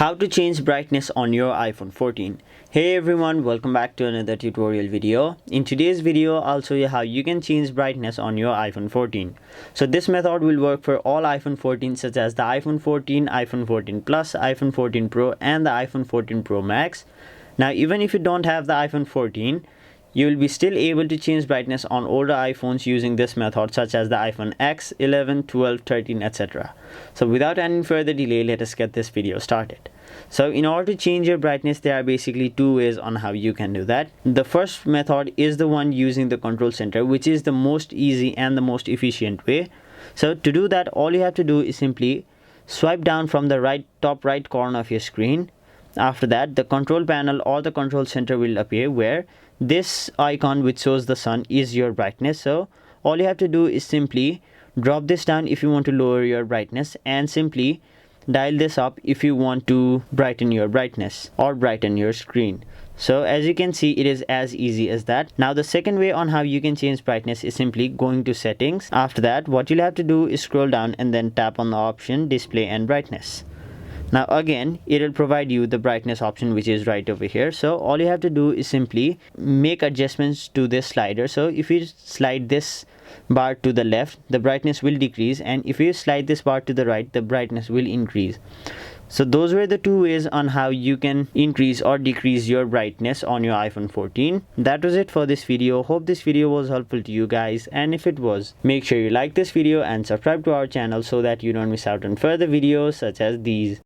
How to change brightness on your iPhone 14. Hey everyone, welcome back to another tutorial video. In today's video, I'll show you how you can change brightness on your iPhone 14. So this method will work for all iPhone 14 such as the iPhone 14, iPhone 14 Plus, iPhone 14 Pro and the iPhone 14 Pro Max. Now even if you don't have the iPhone 14, you will be still able to change brightness on older iPhones using this method such as the iPhone X, 11, 12, 13, etc. So without any further delay, let us get this video started. So in order to change your brightness, there are basically two ways on how you can do that. The first method is the one using the control center, which is the most easy and the most efficient way. So to do that, all you have to do is simply swipe down from the top right corner of your screen. After that, the control panel or the control center will appear where this icon which shows the sun is your brightness. So all you have to do is simply drop this down if you want to lower your brightness, and simply dial this up if you want to brighten your brightness or brighten your screen. So as you can see, it is as easy as that. Now the second way on how you can change brightness is simply going to settings. After that, what you'll have to do is scroll down and then tap on the option display and brightness. Now again, it will provide you the brightness option which is right over here. So all you have to do is simply make adjustments to this slider. So if you slide this bar to the left, the brightness will decrease, and if you slide this bar to the right, the brightness will increase. So those were the two ways on how you can increase or decrease your brightness on your iPhone 14. That was it for this video. Hope this video was helpful to you guys, and if it was, make sure you like this video and subscribe to our channel so that you don't miss out on further videos such as these.